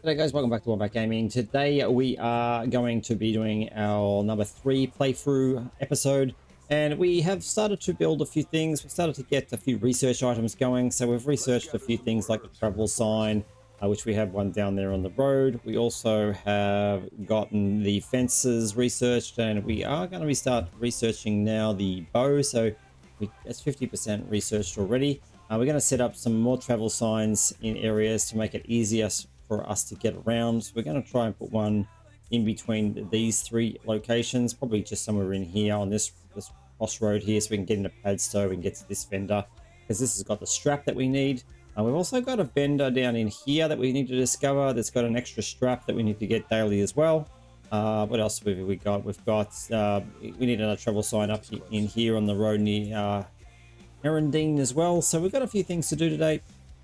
G'day guys, welcome back to Wombat Gaming. Today we are going to be doing our number 3 playthrough episode, and we have started to build a few things. We started to get a few research items going, so we've researched a few things like the travel sign, which we have one down there on the road. We also have gotten the fences researched, and we are going to start researching now the bow, so it's 50% researched already. We're going to set up some more travel signs in areas to make it easier for us to get around. So we're going to try and put one in between these 3 locations, probably just somewhere in here on this crossroad here, so we can get into Padstow and get to this vendor, because this has got the strap that we need. We've also got a vendor down in here that we need to discover that's got an extra strap that we need to get daily as well. What else have we got? We need another travel sign up in here on the road near Herondine as well. So we've got a few things to do today.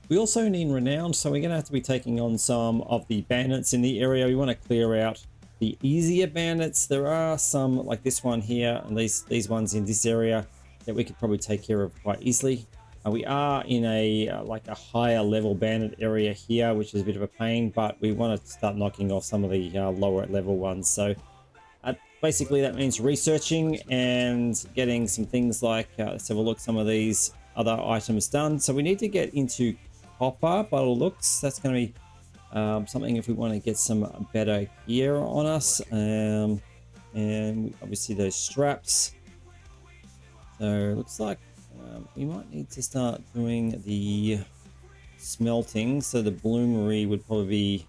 We also need renown, so we're going to have to be taking on some of the bandits in the area. We want to clear out the easier bandits. There are some like this one here and these ones in this area that we could probably take care of quite easily. We are in a like a higher level bandit area here, which is a bit of a pain, but we want to start knocking off some of the lower level ones. So basically that means researching and getting some things like let's have a look, some of these other items done. So we need to get into copper by the looks. That's going to be something if we want to get some better gear on us, and obviously those straps. So it looks like we might need to start doing the smelting, so the bloomery would probably be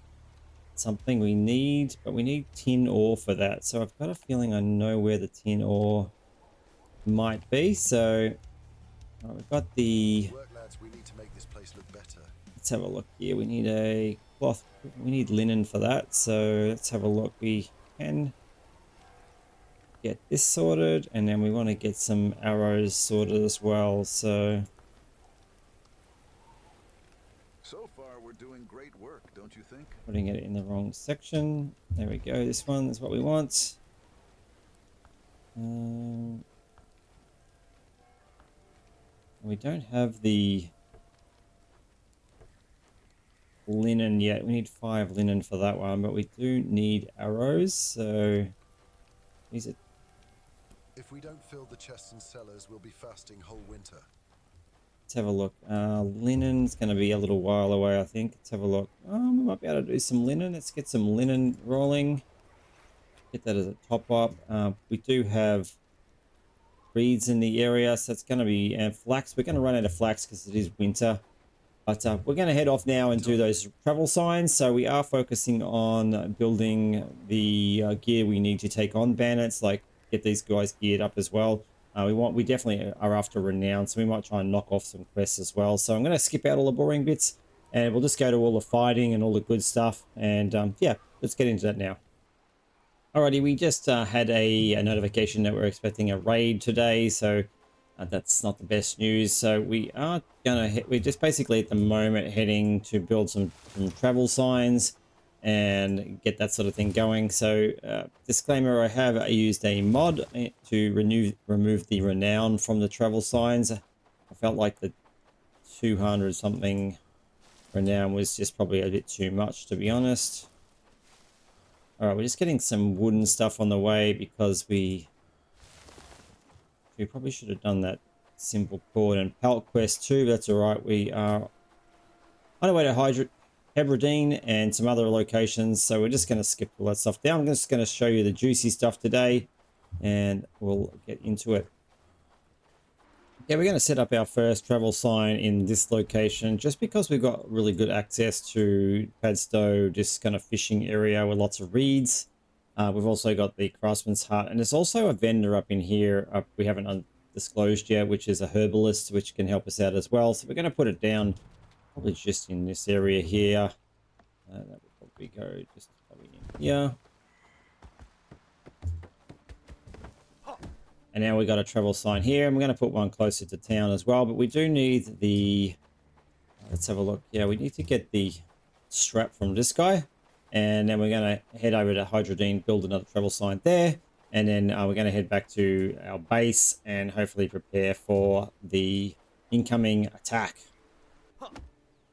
something we need, but we need tin ore for that. So I've got a feeling I know where the tin ore might be. So we've got the Work, lads, we need to make this place look better. Let's have a look here. We need a cloth. We need linen for that. So let's have a look. We can get this sorted, and then we want to get some arrows sorted as well. So Far, we're doing great work, don't you think? putting it in the wrong section. There we go. This one is what we want. We don't have the linen yet. We need 5 linen for that one, but we do need arrows. So is it? If we don't fill the chests and cellars, we'll be fasting whole winter. Let's have a look. Linen's going to be a little while away, I think. Let's have a look. We might be able to do some linen. Let's get some linen rolling. Get that as a top up. We do have reeds in the area, so it's going to be flax. We're going to run out of flax because it is winter. But we're going to head off now and do those travel signs. So we are focusing on building the gear we need to take on bandits, like get these guys geared up as well. We definitely are after renown, so we might try and knock off some quests as well. So I'm going to skip out all the boring bits, and we'll just go to all the fighting and all the good stuff. And yeah, let's get into that now. Alrighty, we just had a notification that we're expecting a raid today, so that's not the best news. So we are we're just basically at the moment heading to build some travel signs and get that sort of thing going. So disclaimer, I used a mod to remove the renown from the travel signs. I felt like the 200 something renown was just probably a bit too much, to be honest. All right, we're just getting some wooden stuff on the way because we probably should have done that simple cord and pelt quest too, but that's all right. We are on our way to Hebridean and some other locations, so we're just going to skip all that stuff down. I'm just going to show you the juicy stuff today, and we'll get into it. Yeah, we're going to set up our first travel sign in this location just because we've got really good access to Padstow, this kind of fishing area with lots of reeds. We've also got the craftsman's hut, and there's also a vendor up in here we haven't undisclosed yet, which is a herbalist, which can help us out as well. So we're going to put it down probably just in this area here. That would probably go just probably in here. And now we got a travel sign here, and we're going to put one closer to town as well. But we do need the, let's have a look. Yeah, we need to get the strap from this guy. And then we're going to head over to Hydrodine, build another travel sign there. And then we're going to head back to our base and hopefully prepare for the incoming attack. All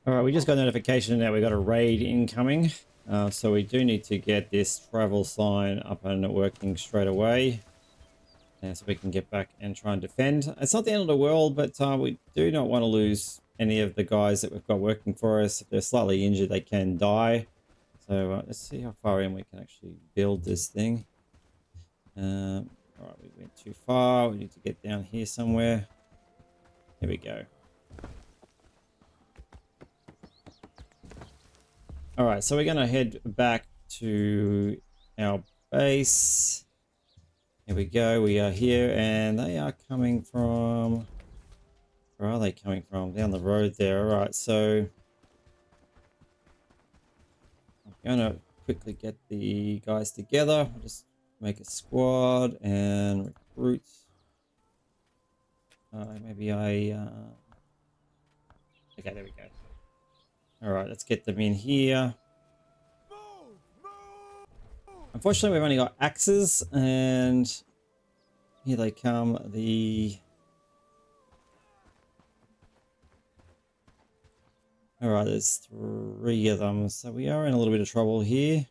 right, we just got a notification that we got a raid incoming. So we do need to get this travel sign up and working straight away. So we can get back and try and defend. It's not the end of the world, but we do not want to lose any of the guys that we've got working for us. If they're slightly injured, they can die. So let's see how far in we can actually build this thing. All right, we went too far. We need to get down here somewhere. Here we go. All right, so we're going to head back to our base. Here we go. We are here, and they are coming from... Where are they coming from? Down the road there. All right, so... I'm going to quickly get the guys together. I'll just make a squad and recruit. Maybe I... Okay, there we go. All right, let's get them in here. Unfortunately, we've only got axes, and here they come. All right, there's 3 of them, so we are in a little bit of trouble here.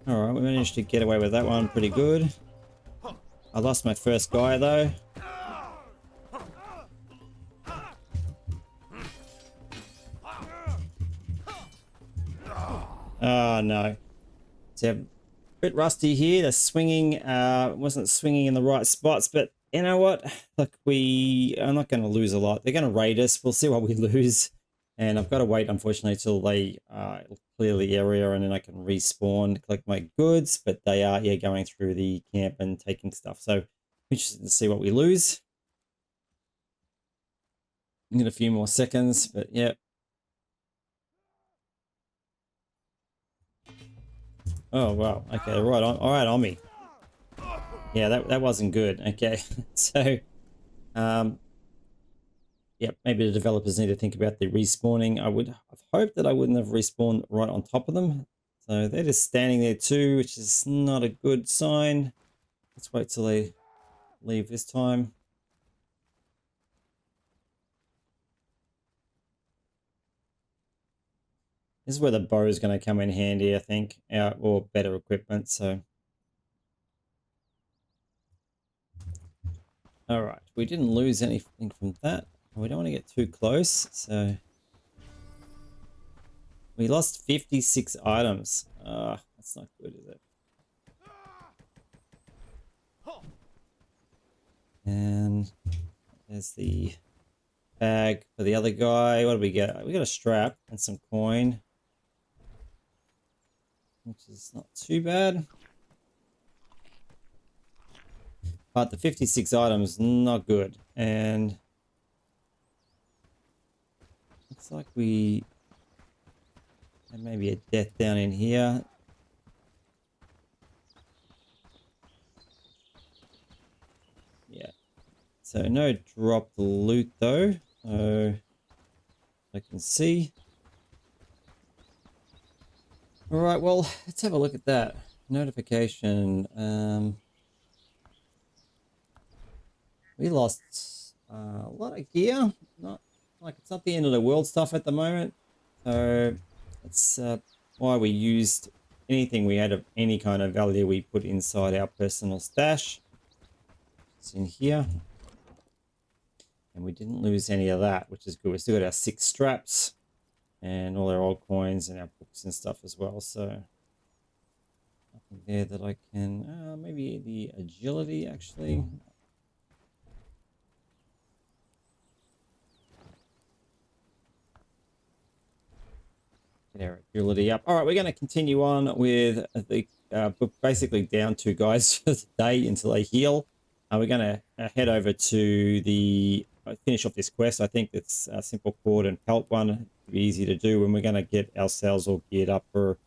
All right, we managed to get away with that one pretty good. I lost my first guy though. Oh no. So a bit rusty here. The swinging wasn't swinging in the right spots, but you know what? Look, we are not going to lose a lot. They're going to raid us. We'll see what we lose. And I've got to wait, unfortunately, till they clear the area, and then I can respawn, collect my goods. But they are, yeah, going through the camp and taking stuff. So interested to see what we lose. Need a few more seconds, but yeah. Oh wow. Okay, right on. All right, on me. Yeah, that wasn't good. Okay, so yep, maybe the developers need to think about the respawning. I've hoped that I wouldn't have respawned right on top of them. So they're just standing there too, which is not a good sign. Let's wait till they leave this time. This is where the bow is going to come in handy, I think, or better equipment. So, all right, we didn't lose anything from that. We don't want to get too close, so we lost 56 items. That's not good, is it? And there's the bag for the other guy. What do we get? We got a strap and some coin, which is not too bad. But the 56 items, not good. And looks like we have maybe a death down in here. Yeah. So no dropped loot though. So I can see. All right, well, let's have a look at that. Notification. We lost a lot of gear. Not like it's not the end of the world stuff at the moment. So that's why we used anything we had of any kind of value we put inside our personal stash. It's in here. And we didn't lose any of that, which is good. We still got our 6 straps and all our old coins and our books and stuff as well. So nothing there that I can, maybe the agility actually. Get our agility up. All right, we're going to continue on with the basically down 2 guys for the day until they heal. We're going to head over to the finish off this quest. I think it's a simple cord and pelt one. It'll be easy to do, and we're going to get ourselves all geared up for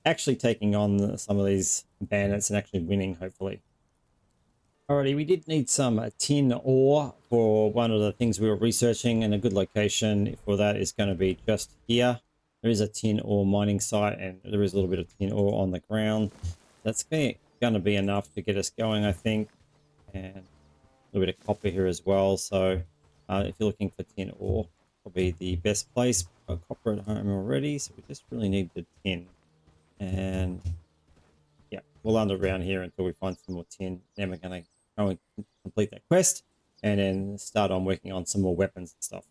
actually taking on some of these bandits and actually winning, hopefully. Alrighty, we did need some tin ore for one of the things we were researching, and a good location for that is going to be just here. There is a tin ore mining site, and there is a little bit of tin ore on the ground. That's going to be enough to get us going, I think. And a little bit of copper here as well. So if you're looking for tin ore, probably the best place. Got copper at home already, so we just really need the tin. And yeah, we'll underground here until we find some more tin. Then we're going to go and complete that quest and then start on working on some more weapons and stuff.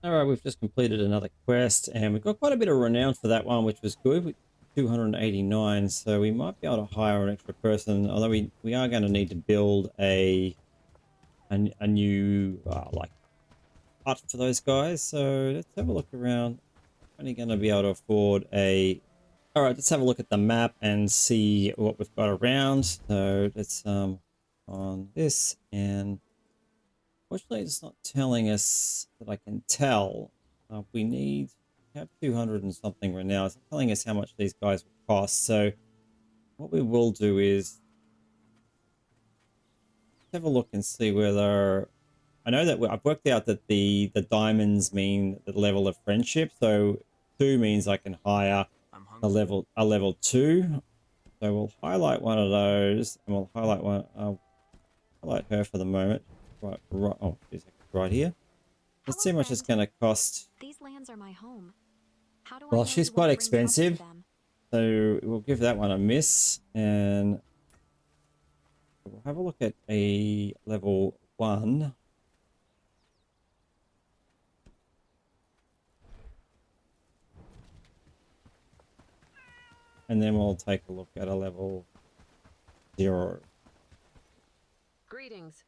All right, we've just completed another quest and we've got quite a bit of renown for that one, which was good. 289, so we might be able to hire an extra person, although we are going to need to build a new like hut for those guys. So let's have a look around. Only going to be able to afford a... All right, let's have a look at the map and see what we've got around. So let's on this, and fortunately it's not telling us that I can tell. We have 200 and something right now. It's not telling us how much these guys will cost. So what we will do is have a look and see whether... I know that I've worked out that the diamonds mean the level of friendship. So 2 means I can hire a level 2. So we'll highlight one of those, and we'll highlight one. I'll highlight her for the moment. Right. Oh, she's right here. Let's see how much it's going to cost. These lands are my home. How do I Well, know she's you quite won't bring trouble to expensive, them? so we'll give that one a miss, and we'll have a look at a level 1. And then we'll take a look at a level 0. Greetings.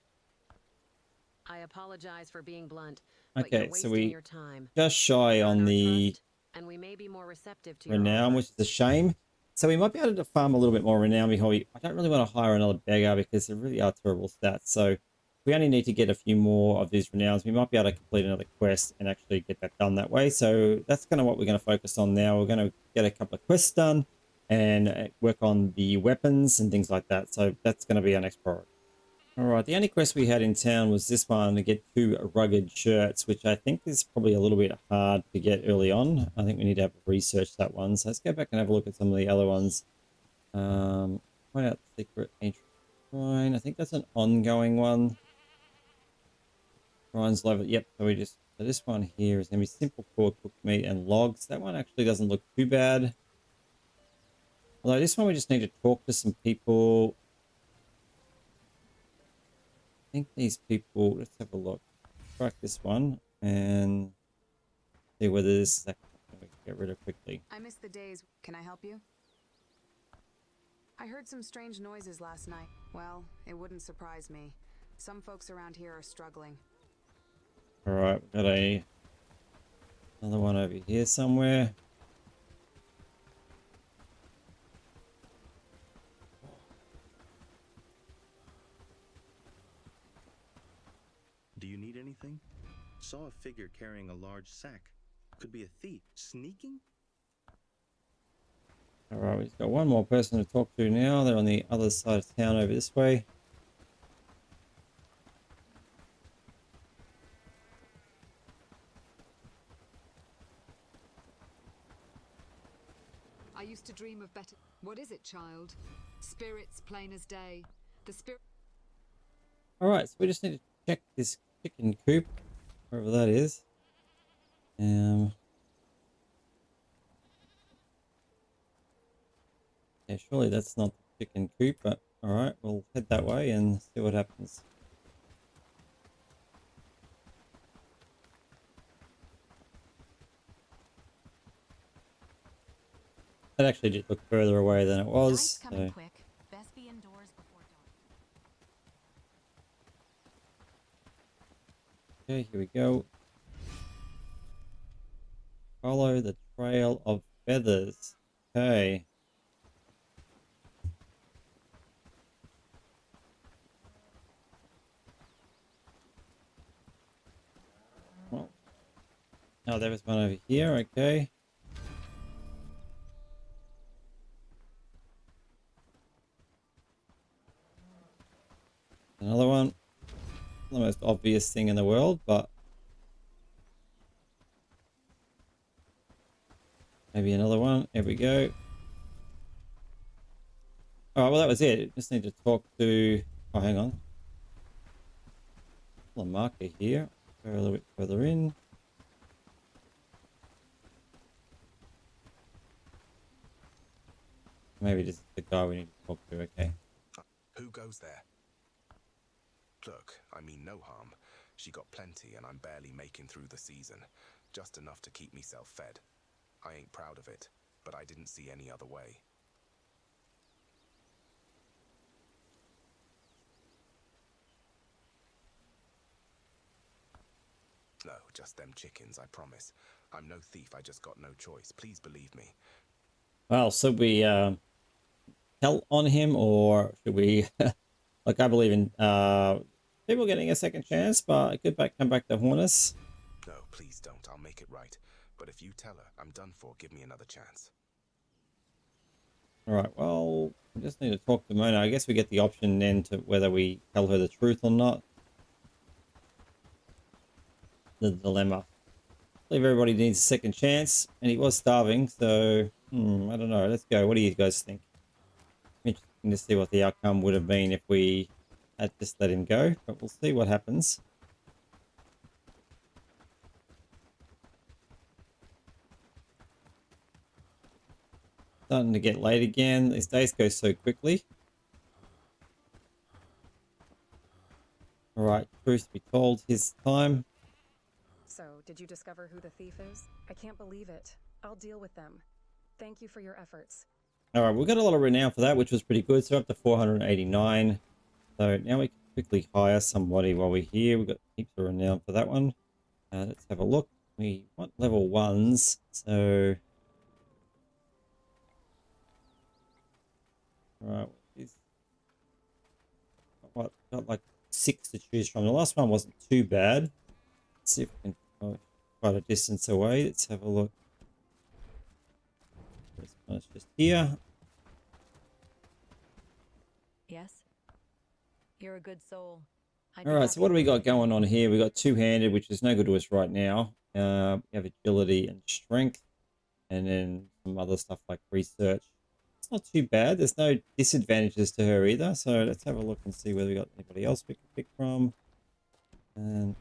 I apologize for being blunt, Okay, but you're so wasting we your time. just shy Earn on our the trust, and we may be more receptive to your renown, offer. which is a shame. So we might be able to farm a little bit more renown before I don't really want to hire another beggar because they really are terrible stats. So we only need to get a few more of these renowns. We might be able to complete another quest and actually get that done that way. So that's kind of what we're going to focus on now. We're going to get a couple of quests done and work on the weapons and things like that. So that's going to be our next priority. All right, the only quest we had in town was this one to get 2 rugged shirts, which I think is probably a little bit hard to get early on. I think we need to have research that one. So let's go back and have a look at some of the other ones. Find out secret ancient shrine. I think that's an ongoing one. Shrines level. Yep. So this one here is gonna be simple core cooked meat and logs. That one actually doesn't look too bad. Although this one we just need to talk to some people. I think these people, let's have a look. Track this one and see whether this is actually something we can get rid of quickly. I miss the days. Can I help you? I heard some strange noises last night. Well, it wouldn't surprise me. Some folks around here are struggling. All right, we've got another one over here somewhere. Do you need anything? Saw a figure carrying a large sack. Could be a thief. Sneaking? All right, we've got one more person to talk to now. They're on the other side of town over this way. I used to dream of better. What is it, child? Spirits plain as day. The spirit. All right, so we just need to check this chicken coop, wherever that is. Yeah, surely that's not the chicken coop, but all right, we'll head that way and see what happens. That actually did look further away than it was. Night's coming So. quick. Best be indoors before dark. Okay, here we go. Follow the trail of feathers. Okay. Well, oh, there was one over here. Okay. Another one. The most obvious thing in the world, but maybe another one. Here we go. All right, well, that was it. Just need to talk to... Oh, hang on. A marker here. Go a little bit further in. Maybe this is the guy we need to talk to. Okay. Who goes there? Look, I mean no harm. She got plenty and I'm barely making through the season. Just enough to keep myself fed. I ain't proud of it, but I didn't see any other way. No, just them chickens, I promise. I'm no thief, I just got no choice. Please believe me. Well, should we tell on him, or should we... Like, I believe in people getting a second chance, but it could come back to haunt us. No, please don't. I'll make it right. But if you tell her I'm done for, give me another chance. All right, well, we just need to talk to Mona. I guess we get the option then to whether we tell her the truth or not. The dilemma. I believe everybody needs a second chance, and he was starving, so I don't know. Let's go. What do you guys think? Interesting to see what the outcome would have been if we had just let him go, but we'll see what happens. Starting to get late again. These days go so quickly. All right, truth be told, his time. So, did you discover who the thief is? I can't believe it. I'll deal with them. Thank you for your efforts. All right, we got a lot of renown for that, which was pretty good. So up to 489. So now we can quickly hire somebody while we're here. We've got heaps of renown for that one. Let's have a look. We want level 1s. So, all right, got like 6 to choose from. The last one wasn't too bad. Let's see if we can quite a distance away. Let's have a look. This one's just here. Yes? You're a good soul. All right, so what do we got going on here? We got two-handed, which is no good to us right now. We have agility and strength, and then some other stuff like research. It's not too bad. There's no disadvantages to her either. So let's have a look and see whether we got anybody else we can pick from. And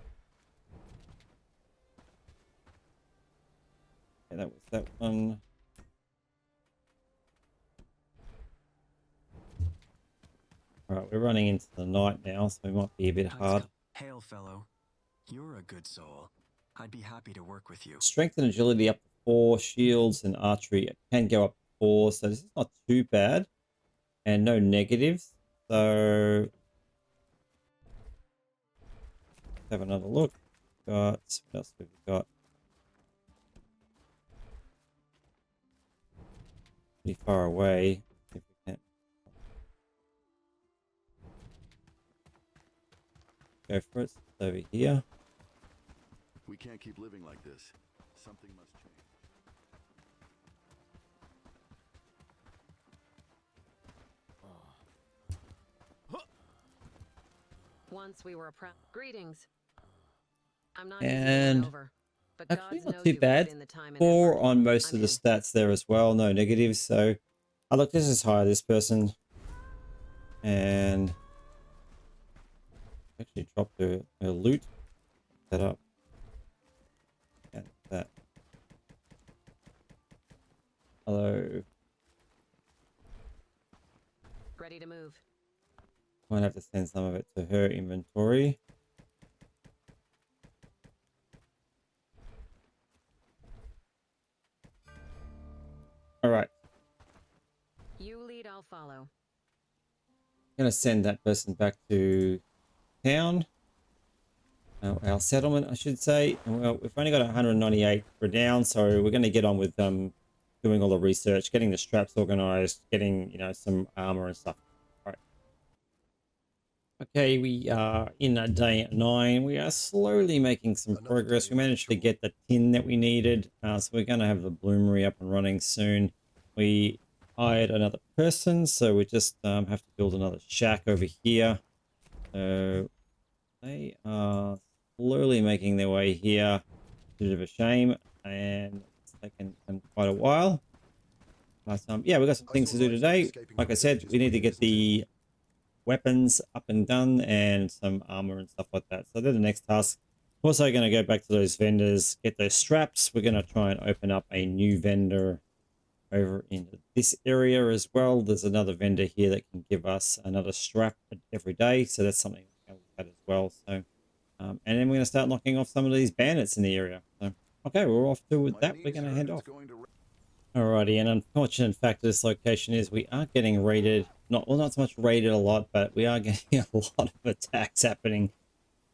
yeah, that was that one. All right, we're running into the night now, so it might be a bit hard. Hail, fellow. You're a good soul. I'd be happy to work with you. Strength and agility up to 4, shields and archery can go up to 4, so this is not too bad. And no negatives. So let's have another look. Got what else have we got? Pretty far away. If we can go for it. It's over here. We can't keep living like this. Something must change. Once we were greetings. I'm not And over, but actually God not knows too you've put bad. in the time and 4 effort. on most I'm of the in. stats there as well. No negatives. So, oh, look, this is higher, this person. And actually dropped her loot. That up. And that. Hello. Ready to move. Might have to send some of it to her inventory. All right. You lead, I'll follow. I'm going to send that person back to town. Our settlement, I should say. And well, we've only got 198 for down, so we're going to get on with doing all the research, getting the straps organized, getting, you know, some armor and stuff. All right. Okay, we are in day 9. We are slowly making some progress. We managed to get the tin that we needed, so we're going to have the bloomery up and running soon. We hired another person, so we just have to build another shack over here. So they are slowly making their way here. Bit of a shame, and it's taken them quite a while. But yeah, we've got some things to do today. Like I said, we need to get the weapons up and done and some armor and stuff like that. So they're the next task. Also going to go back to those vendors, get those straps. We're going to try and open up a new vendor over in this area as well. There's another vendor here that can give us another strap every day. So that's something we'll look at as well. So, and then we're going to start knocking off some of these bandits in the area. So, okay, we're off to with that. We're going to head off. Alrighty, an unfortunate fact of this location is we are getting raided. Not so much raided a lot, but we are getting a lot of attacks happening.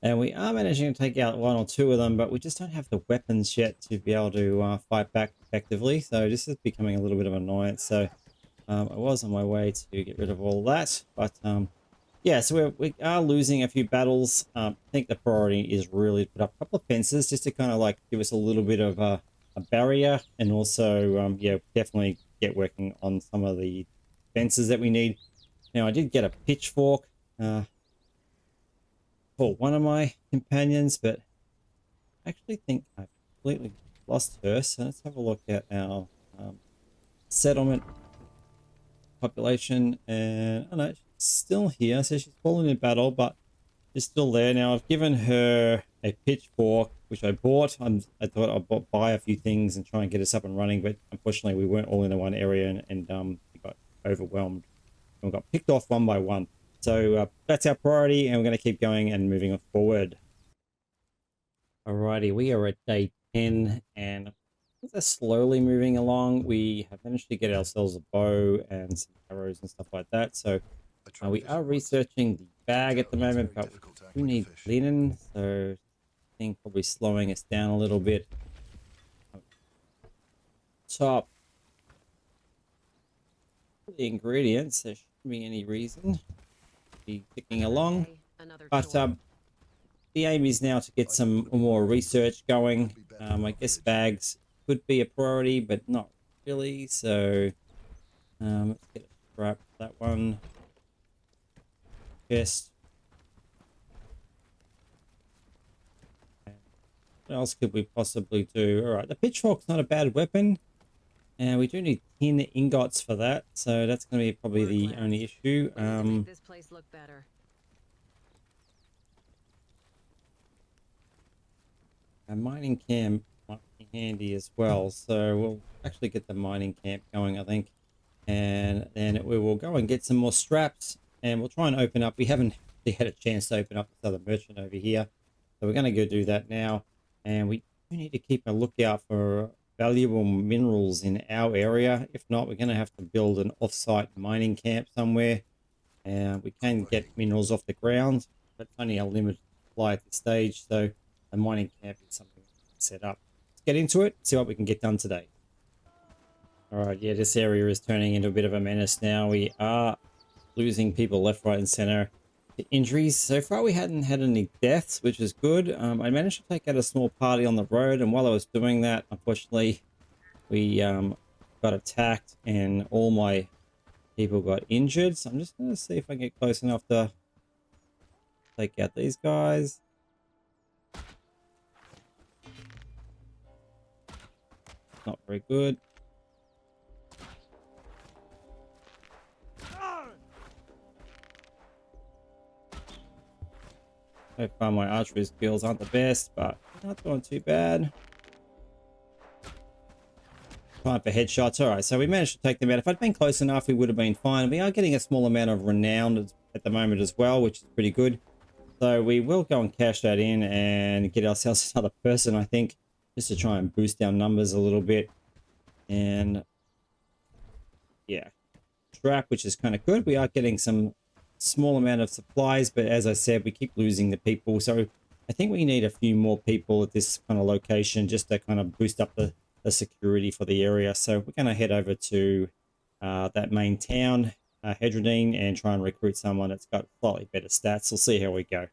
And we are managing to take out one or two of them, but we just don't have the weapons yet to be able to fight back effectively. So this is becoming a little bit of an annoyance. So I was on my way to get rid of all that. But yeah, so we are losing a few battles. I think the priority is really to put up a couple of fences just to kind of like give us a little bit of a barrier. And also, yeah, definitely get working on some of the fences that we need. Now, I did get a pitchfork for one of my companions, but I actually think I completely lost her. So let's have a look at our settlement population. And oh no, she's still here. So she's fallen in battle, but she's still there. Now I've given her a pitchfork, which I bought. I thought I'd buy a few things and try and get us up and running, but unfortunately we weren't all in the one area and we got overwhelmed and we got picked off one by one. So that's our priority, and we're going to keep going and moving forward. Alrighty, we are at day 10, and they're slowly moving along. We have managed to get ourselves a bow and some arrows and stuff like that. So we are researching the bag at the moment, but we need linen, so I think probably slowing us down a little bit. Top the ingredients, there shouldn't be any reason. Be ticking along, but the aim is now to get some more research going. I guess bags could be a priority, but not really. So let's get a strap for that one. Chest. What else could we possibly do? All right, the pitchfork's not a bad weapon, and we do need tin ingots for that, so that's going to be probably the only issue. Make this place look better. A mining camp might be handy as well, so we'll actually get the mining camp going, I think, and then we will go and get some more straps, and we'll try and open up. We haven't really had a chance to open up this other merchant over here, so we're going to go do that now, and we do need to keep a lookout for valuable minerals in our area. If not, we're going to have to build an off-site mining camp somewhere, and we can get minerals off the ground, but it's only a limited supply at this stage, so a mining camp is something we can set up. Let's get into it, see what we can get done today. All right, yeah, this area is turning into a bit of a menace now. We are losing people left, right, and center to injuries. So far, we hadn't had any deaths, which is good. I managed to take out a small party on the road, and while I was doing that, unfortunately, we got attacked, and all my people got injured. So I'm just going to see if I can get close enough to take out these guys. Not very good. So far my archery skills aren't the best, but not doing too bad. Time for headshots. Alright, so we managed to take them out. If I'd been close enough, we would have been fine. We are getting a small amount of renown at the moment as well, which is pretty good. So we will go and cash that in and get ourselves another person, I think, just to try and boost our numbers a little bit. And yeah, trap, which is kind of good. We are getting some small amount of supplies, but as I said, we keep losing the people. So I think we need a few more people at this kind of location just to kind of boost up the security for the area. So we're going to head over to that main town, Hedradine, and try and recruit someone that's got slightly better stats. We'll see how we go.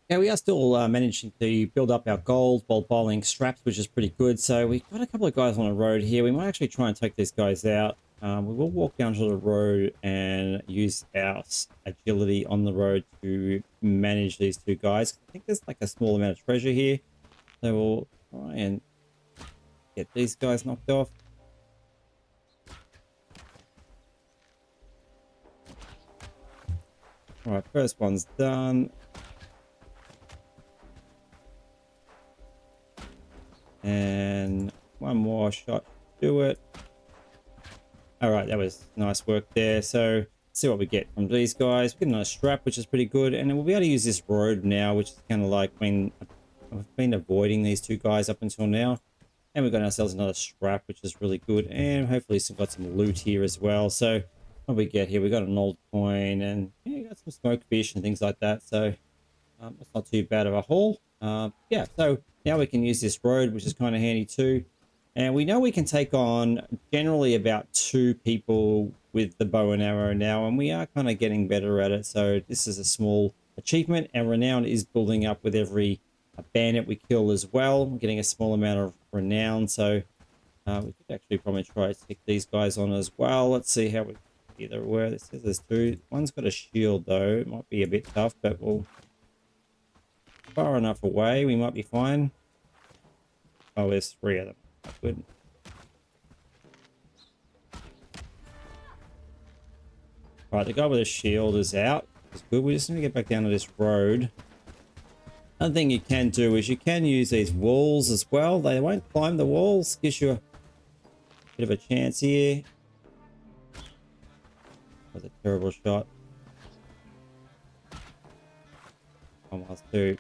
Yeah, we are still managing to build up our gold while buying straps, which is pretty good. So we've got a couple of guys on the road here. We might actually try and take these guys out. We will walk down to the road and use our agility on the road to manage these two guys. I think there's like a small amount of treasure here. So we'll try and get these guys knocked off. All right, first one's done. And one more shot to do it. All right, that was nice work there. So let's see what we get from these guys. We get another strap, which is pretty good. And then we'll be able to use this road now, which is kind of like when I've been avoiding these two guys up until now. And we've got ourselves another strap, which is really good. And hopefully we've got some loot here as well. So what do we get here? We got an old coin and yeah, got some smoked fish and things like that. So it's not too bad of a haul. Yeah, so now we can use this road, which is kind of handy too. And we know we can take on generally about 2 people with the bow and arrow now, and we are kind of getting better at it. So this is a small achievement, and renown is building up with every bandit we kill as well. We're getting a small amount of renown, so we could actually probably try to take these guys on as well. Let's see how we either where this says there's 2. One's got a shield though. It might be a bit tough, but we'll far enough away. We might be fine. Oh, there's 3 of them. Good. Right, the guy with the shield is out. It's good. We just need to get back down to this road. Another thing you can do is you can use these walls as well. They won't climb the walls. Gives you a bit of a chance here. That was a terrible shot. Almost 2.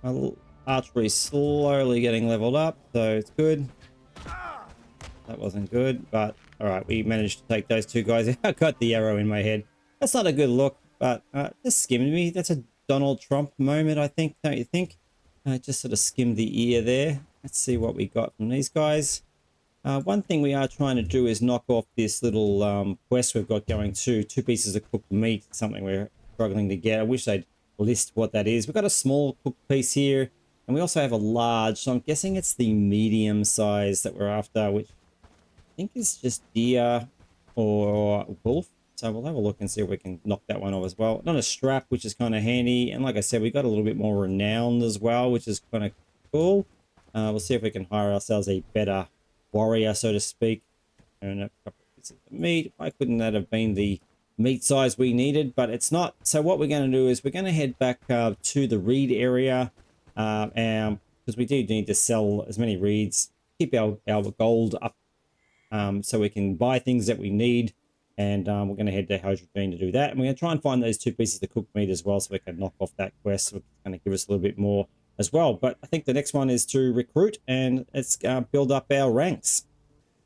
My archery slowly getting leveled up, so it's good. That wasn't good, but all right, we managed to take those 2 guys. I got the arrow in my head. That's not a good look, but just skimmed me. That's a Donald Trump moment, I think, don't you think? Just sort of skimmed the ear there. Let's see what we got from these guys. One thing we are trying to do is knock off this little quest we've got going too. 2 pieces of cooked meat, something we're struggling to get. I wish they'd list what that is. We've got a small cooked piece here, and we also have a large, so I'm guessing it's the medium size that we're after, which I think is just deer or wolf. So we'll have a look and see if we can knock that one off as well. Not a strap, which is kind of handy, and like I said, we got a little bit more renown as well, which is kind of cool. We'll see if we can hire ourselves a better warrior, so to speak. And a couple of pieces of meat. Why couldn't that have been the meat size we needed? But it's not. So what we're going to do is we're going to head back to the reed area, and because we do need to sell as many reeds, keep our gold up, so we can buy things that we need. And we're going to head to Hydrogen to do that, and we're going to try and find those 2 pieces of cooked meat as well, so we can knock off that quest. So it's going to give us a little bit more as well. But I think the next one is to recruit, and let's build up our ranks.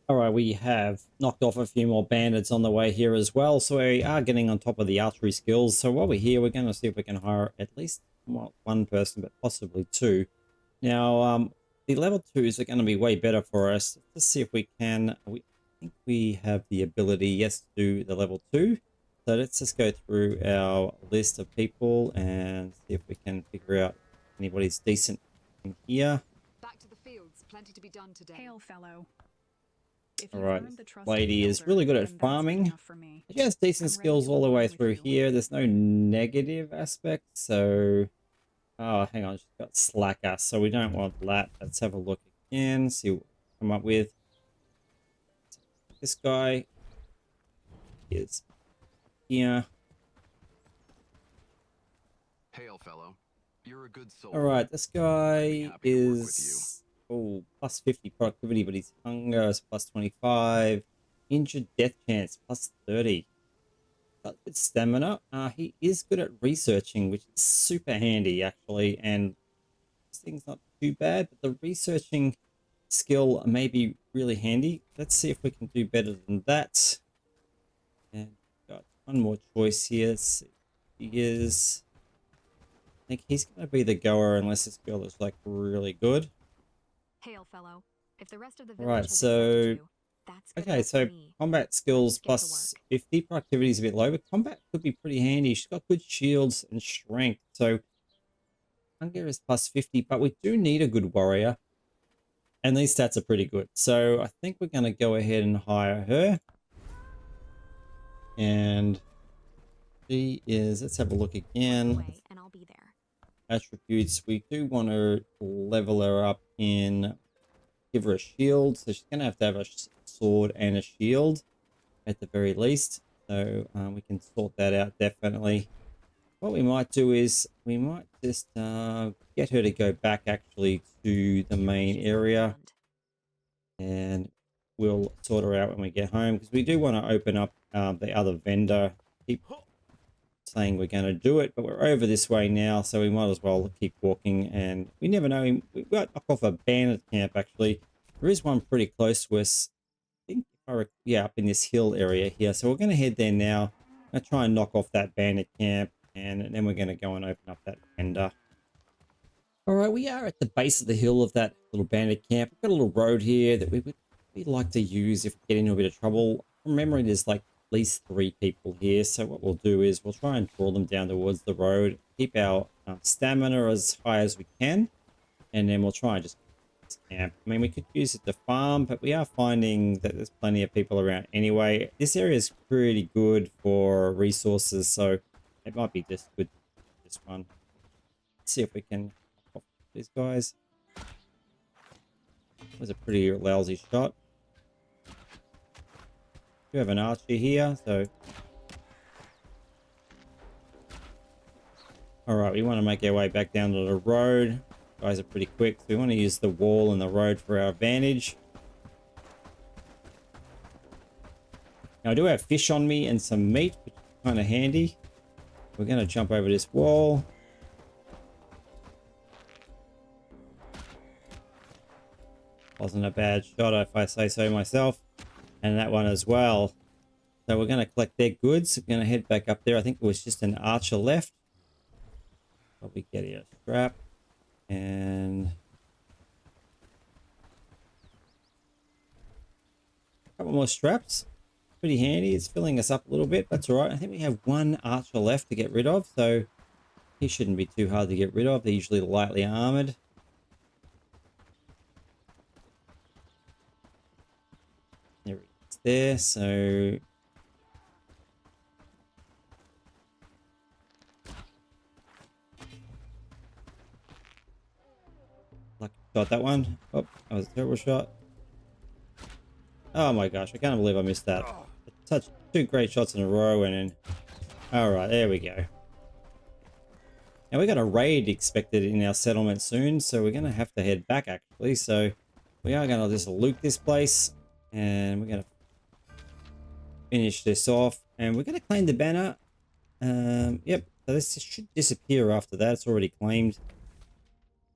All right, we have knocked off a few more bandits on the way here as well, so we are getting on top of the archery skills. So while we're here, we're going to see if we can hire at least 1 person, but possibly 2. Now, the level 2s are going to be way better for us. Let's see if we can. I think we have the ability, yes, to do the level 2. So let's just go through our list of people and see if we can figure out anybody's decent in here. Back to the fields. Plenty to be done today. Hail, fellow. All right, lady is really good at farming. She has decent skills all the way through here. There's no negative aspects, so oh, hang on, she's got slacker, so we don't want that. Let's have a look again, see what we come up with. This guy is here. Hail, fellow. You're a good soul. All right, this guy is plus 50 productivity, but his hunger is plus 25. Injured death chance plus 30. Got good stamina. He is good at researching, which is super handy actually. And this thing's not too bad, but the researching skill may be really handy. Let's see if we can do better than that. And got one more choice here. Let's see. He is. I think he's going to be the goer unless this girl is like really good. Hail, fellow. If the rest of the Right, so okay, so combat skills plus 50, productivity is a bit low, but combat could be pretty handy. She's got good shields and strength, so hunger is plus 50, but we do need a good warrior, and these stats are pretty good. So I think we're going to go ahead and hire her, and she is. Let's have a look again. And I'll be there. Attributes. We do want to level her up in give her a shield. So she's going to have a sword and a shield at the very least. So we can sort that out definitely. What we might do is we might just get her to go back actually to the main area. And we'll sort her out when we get home, because we do want to open up the other vendor. Keep saying we're going to do it, but we're over this way now, so we might as well keep walking. And we never know, we got off a bandit camp actually. There is one pretty close to us, I think, yeah, up in this hill area here. So we're going to head there now. I'm going to try and knock off that bandit camp, and then we're going to go and open up that vendor. All right, we are at the base of the hill of that little bandit camp. We've got a little road here that we'd like to use if we get into a bit of trouble. From memory, there's like at least 3 people here. So what we'll do is we'll try and draw them down towards the road, keep our stamina as high as we can, and then we'll try and just camp. I mean, we could use it to farm, but we are finding that there's plenty of people around anyway. This area is pretty good for resources, so it might be just good this one. Let's see if we can off these guys. That was a pretty lousy shot. We have an archer here, so all right, we want to make our way back down to the road. Guys are pretty quick, so we want to use the wall and the road for our advantage. Now I do have fish on me and some meat, which is kind of handy. We're going to jump over this wall. Wasn't a bad shot if I say so myself. And that one as well. So we're going to collect their goods. We're going to head back up there. I think it was just an archer left. Probably get a strap. And a couple more straps. Pretty handy. It's filling us up a little bit. That's all right. I think we have 1 archer left to get rid of. So he shouldn't be too hard to get rid of. They're usually lightly armored. There he is there. So lucky shot that one. Oh, that was a terrible shot. Oh my gosh, I can't believe I missed that. Such 2 great shots in a row, and then all right, there we go. Now we got a raid expected in our settlement soon, so we're gonna have to head back actually. So we are gonna just loot this place, and we're gonna finish this off, and we're gonna claim the banner. Yep, so this should disappear after that. It's already claimed.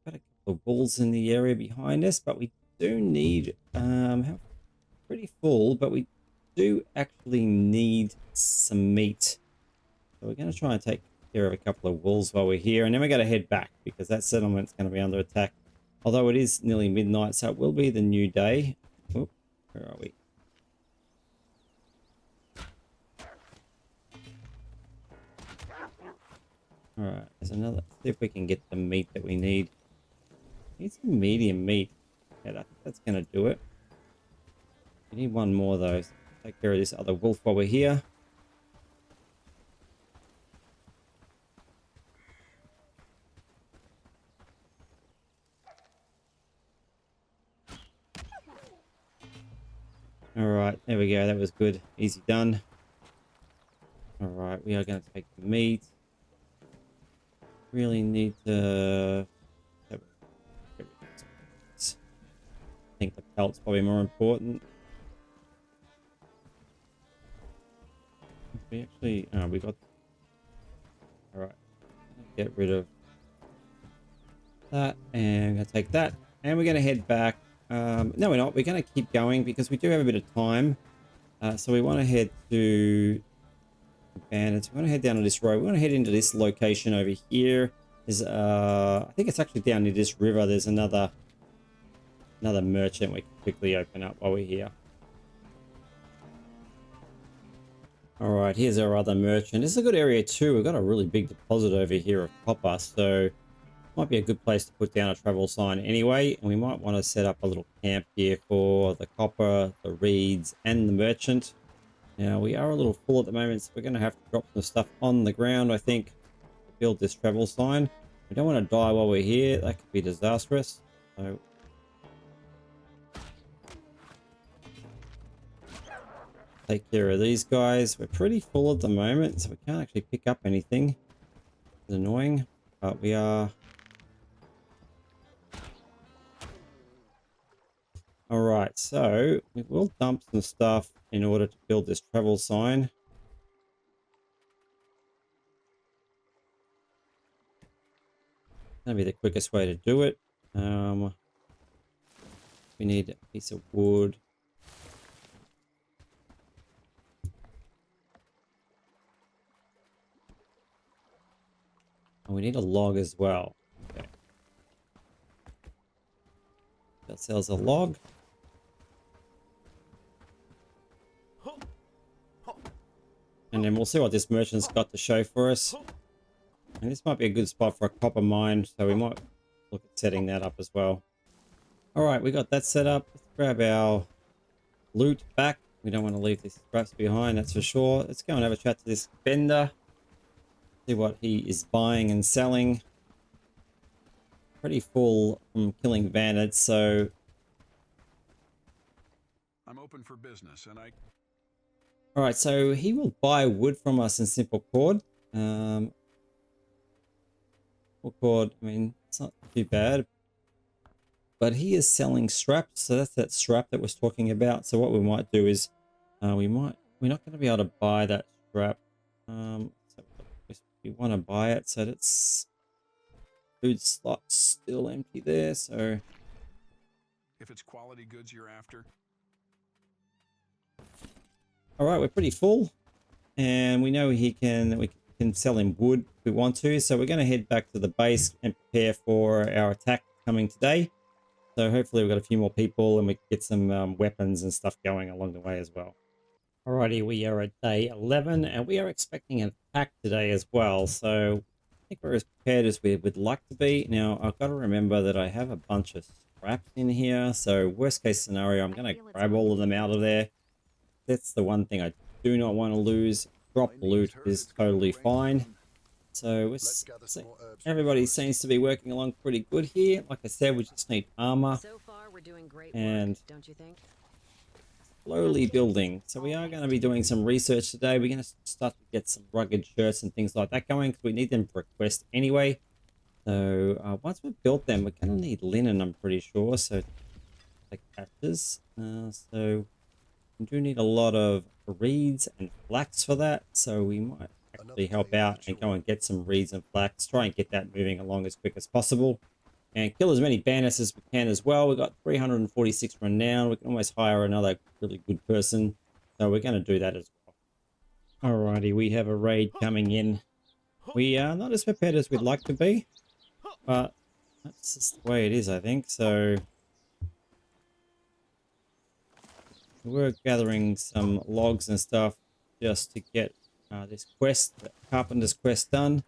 Got a couple of bulls in the area behind us, but we do need pretty full, but we do actually need some meat. So we're going to try and take care of a couple of wolves while we're here, and then we're going to head back because that settlement's going to be under attack. Although it is nearly midnight, so it will be the new day. Oh, where are we? All right, there's another. Let's see if we can get the meat that we need. Need some medium meat. Yeah, I think that's going to do it. We need 1 more though. So take care of this other wolf while we're here. All right, there we go. That was good. Easy done. All right, we are going to take the meat. Really need to... I think the pelt's probably more important. We actually... Oh, we got... All right. Get rid of that. And I'm going to take that. And we're going to head back. No, we're not. We're going to keep going because we do have a bit of time. So we want to head to Bandits. We want to head down to this road. We want to head into this location over here. There's I think it's actually down near this river. There's another merchant we can quickly open up while we're here. All right, here's our other merchant. This is a good area too. We've got a really big deposit over here of copper, so might be a good place to put down a travel sign anyway. And we might want to set up a little camp here for the copper, the reeds, and the merchant. Now we are a little full at the moment, so we're going to have to drop some stuff on the ground, I think, to build this travel sign. We don't want to die while we're here. That could be disastrous. So take care of these guys. We're pretty full at the moment, so we can't actually pick up anything. It's annoying, but we are. All right, so we will dump some stuff in order to build this travel sign. That'll be the quickest way to do it. We need a piece of wood. And we need a log as well. Okay. That sells a log. And then we'll see what this merchant's got to show for us. And this might be a good spot for a copper mine, so we might look at setting that up as well. All right, we got that set up. Let's grab our loot back. We don't want to leave these scraps behind, that's for sure. Let's go and have a chat to this vendor. See what he is buying and selling. Pretty full from killing bandits, so... I'm open for business, and I... All right, so he will buy wood from us in simple cord. Simple cord, I mean, it's not too bad. But he is selling straps, so that's that strap that was talking about. So what we might do is, we're not going to be able to buy that strap. So we want to buy it, so that's food slot's still empty there. So if it's quality goods you're after. All right, we're pretty full, and we know we can sell him wood if we want to. So we're going to head back to the base and prepare for our attack coming today. So hopefully we've got a few more people and we can get some weapons and stuff going along the way as well. Alrighty, we are at day 11 and we are expecting an attack today as well. So I think we're as prepared as we would like to be. Now I've got to remember that I have a bunch of scraps in here. So worst case scenario, I'm going to grab all of them out of there. That's the one thing I do not want to lose. Drop loot is totally fine. So everybody seems to be working along pretty good here. Like I said, we just need armor. So far, we're doing great and work, don't you think? Slowly building. So we are going to be doing some research today. We're going to start to get some rugged shirts and things like that going because we need them for a quest anyway. So once we've built them, we're going to need linen, I'm pretty sure. So like patches. So we do need a lot of reeds and flax for that. So we might actually help out and go and get some reeds and flax. Try and get that moving along as quick as possible. And kill as many bandits as we can as well. We've got 346 renown. We can almost hire another really good person. So we're going to do that as well. Alrighty, we have a raid coming in. We are not as prepared as we'd like to be. But that's just the way it is, I think. So we're gathering some logs and stuff just to get this quest, the carpenter's quest, done.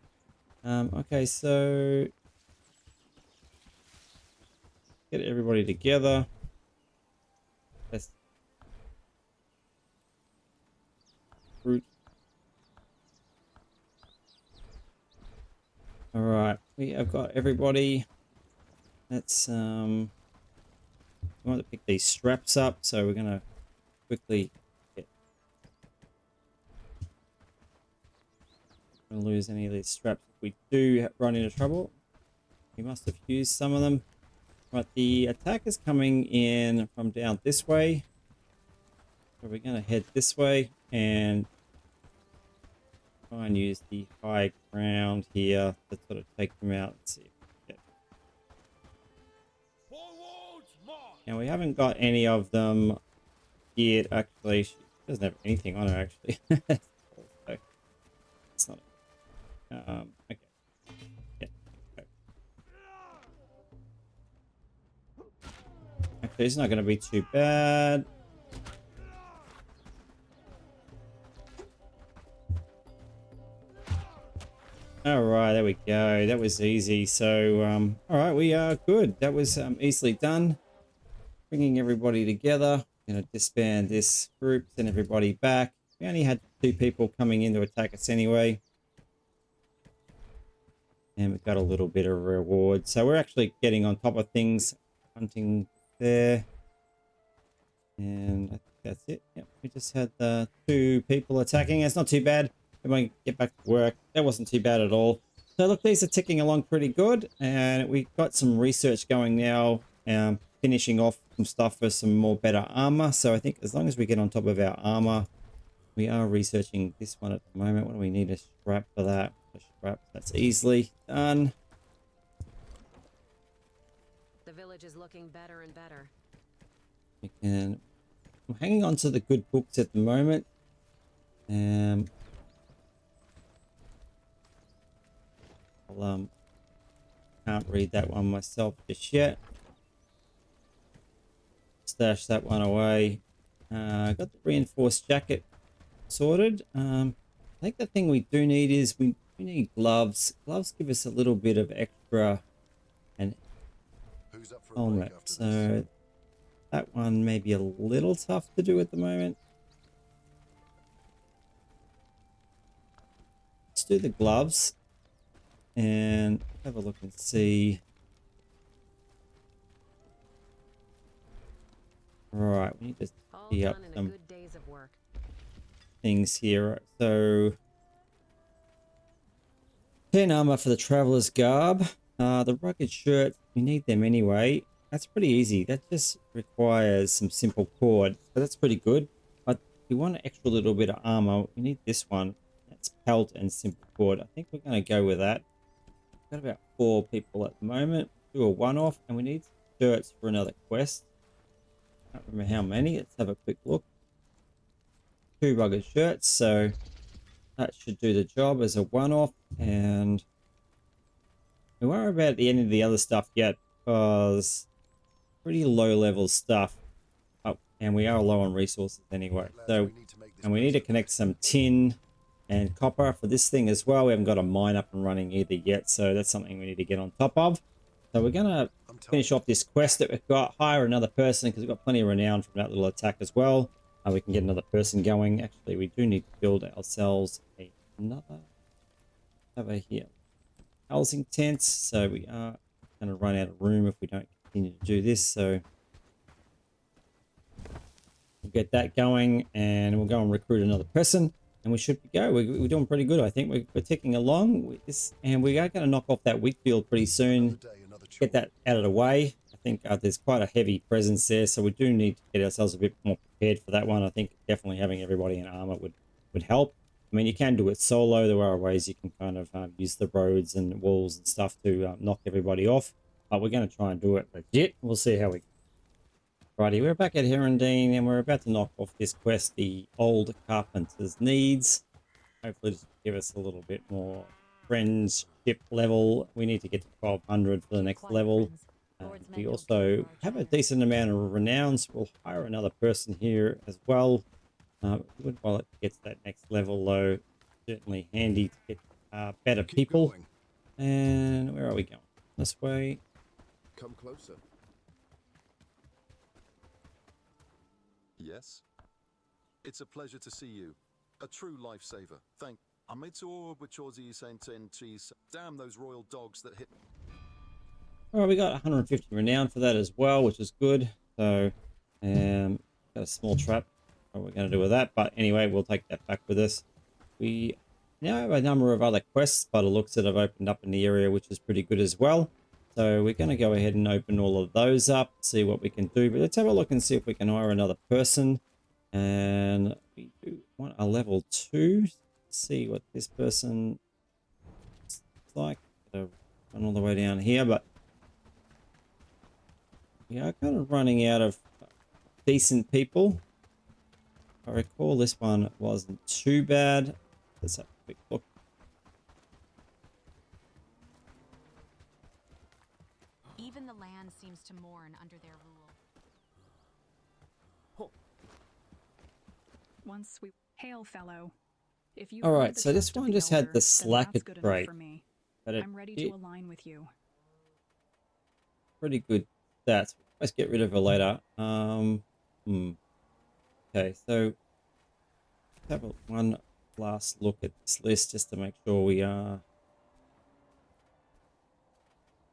Okay, so get everybody together. Let's fruit. All right, we have got everybody. Let's we want to pick these straps up, so we're gonna quickly get. Don't lose any of these straps. If we do run into trouble, we must have used some of them. Right, the attack is coming in from down this way. So we're going to head this way and try and use the high ground here to sort of take them out. Let's see if we get... Now we haven't got any of them yet, actually. She doesn't have anything on her, actually. So it's not... okay. Actually, it's not going to be too bad. All right, there we go. That was easy. So, all right, we are good. That was easily done. Bringing everybody together. Going to disband this group, send everybody back. We only had 2 people coming in to attack us anyway. And we've got a little bit of reward. So we're actually getting on top of things. Hunting there. And I that's it. Yep, we just had the 2 people attacking. It's not too bad. We might get back to work. That wasn't too bad at all. So look, these are ticking along pretty good, and we got some research going now, finishing off some stuff for some more better armor. So I think as long as we get on top of our armor, we are researching this one at the moment. What do we need a strap for that? A strap, that's easily done. The village is looking better and better. We can, I'm hanging on to the good books at the moment. I can't read that one myself just yet. Stash that one away. Got the reinforced jacket sorted. I think the thing we do need is we need gloves. Gloves give us a little bit of extra and helmet. So that one may be a little tough to do at the moment. Let's do the gloves and have a look and see. Right, we need to tee up some things here. So 10 armor for the traveler's garb. The rugged shirt, we need them anyway. That's pretty easy. That just requires some simple cord. So that's pretty good. But if we want an extra little bit of armor, we need this one. That's pelt and simple cord. I think we're going to go with that. We've got about 4 people at the moment. Do a one-off, and we need shirts for another quest. Can't remember how many. Let's have a quick look. 2 rugged shirts, so that should do the job as a one-off. And we won't worry about the end of the other stuff yet, because pretty low level stuff. Oh, and we are low on resources anyway. So, and we need to connect some tin and copper for this thing as well. We haven't got a mine up and running either yet, so that's something we need to get on top of. So we're gonna finish off this quest that we've got. Hire another person because we've got plenty of renown from that little attack as well. We can get another person going. Actually, we do need to build ourselves another over here. Housing tents. So we are going to run out of room if we don't continue to do this. So we'll get that going and we'll go and recruit another person. And we should go. We're doing pretty good, I think. We're ticking along with this, and we are going to knock off that wheat field pretty soon. Get that out of the way. I think there's quite a heavy presence there, so we do need to get ourselves a bit more prepared for that one. I think definitely having everybody in armor would help. I mean, you can do it solo. There are ways you can kind of use the roads and walls and stuff to knock everybody off. But we're going to try and do it legit. We'll see how we go. Righty, we're back at Herondine and we're about to knock off this quest, the Old Carpenter's Needs. Hopefully just give us a little bit more friendship level. We need to get to 1200 for the next level. We also have a decent amount of renown, so we'll hire another person here as well. While it gets that next level though, certainly handy to get better people. Going. And where are we going? This way. Come closer. Yes? It's a pleasure to see you. A true lifesaver. Thank. I made to which cheese. Damn those royal dogs that hit. Alright, we got 150 renown for that as well, which is good. So, got a small trap. What we're going to do with that, but anyway, we'll take that back with us. We now have a number of other quests by the looks that have opened up in the area, which is pretty good as well. So we're going to go ahead and open all of those up, see what we can do. But let's have a look and see if we can hire another person. And we do want a level 2. Let's see what this person looks like. Run all the way down here, but we are kind of running out of decent people. I recall this one wasn't too bad. Let's have a quick look. Even the land seems to mourn under their rule. Once we hail, fellow. If you all right, so this one just had the slacker trait, but I'm ready to align with you. Pretty good stats. Let's get rid of her later. Okay, so let's have one last look at this list just to make sure we are.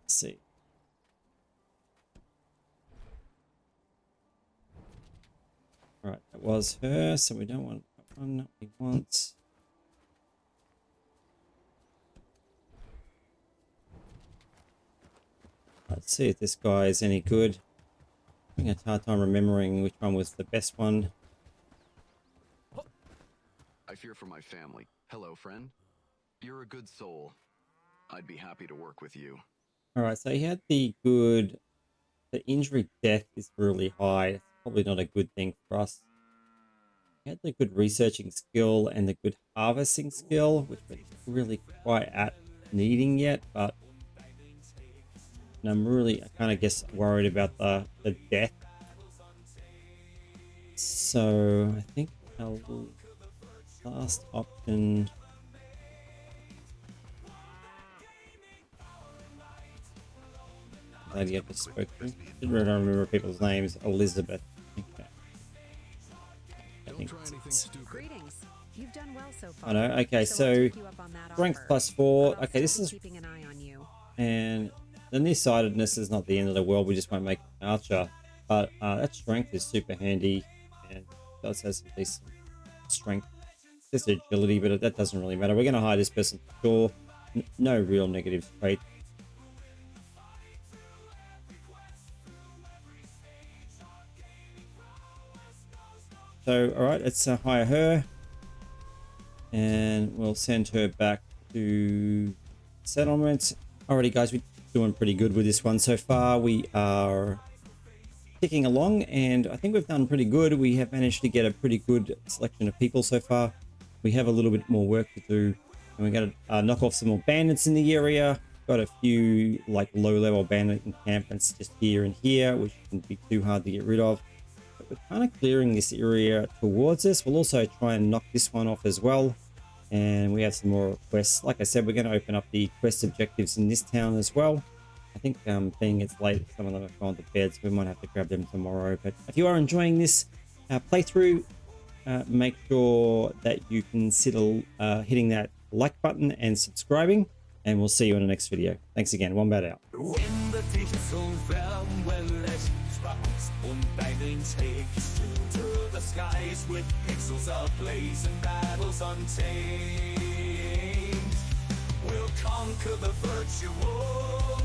Let's see. All right, that was her, so we don't want that one. We want... Let's see if this guy is any good. I'm having a hard time remembering which one was the best one. I fear for my family. Hello, friend. You're a good soul. I'd be happy to work with you. All right, so he had the good... The injury death is really high. It's probably not a good thing for us. He had the good researching skill and the good harvesting skill, which we're not really quite at needing yet, but and I'm really, I kind of guess, worried about the death. So I think our last option... Lady I just spoke to. Didn't really remember people's names. Elizabeth. Okay. I think it's... Greetings. You've done well so far. I know. Okay, so strength +4. Okay, this is... Keeping an eye on you. And the nearsightedness is not the end of the world. We just won't make an archer. But that strength is super handy. And it does have some decent strength. Just agility, but that doesn't really matter. We're going to hire this person for sure. No real negative traits. So, all right, let's hire her, and we'll send her back to settlement. Alrighty, guys, we're doing pretty good with this one so far. We are ticking along, and I think we've done pretty good. We have managed to get a pretty good selection of people so far. We have a little bit more work to do, and we're going to knock off some more bandits in the area. Got a few like low-level bandit encampments just here and here, which shouldn't be too hard to get rid of. We're kind of clearing this area towards us. We'll also try and knock this one off as well. And we have some more quests. Like I said, we're going to open up the quest objectives in this town as well. I think being it's late, some of them have gone to bed, so we might have to grab them tomorrow. But if you are enjoying this playthrough, make sure that you consider hitting that like button and subscribing. And we'll see you in the next video. Thanks again. Wombat out. Und deinen takes through the skies with pixels ablaze and battles untamed. We'll conquer the virtual.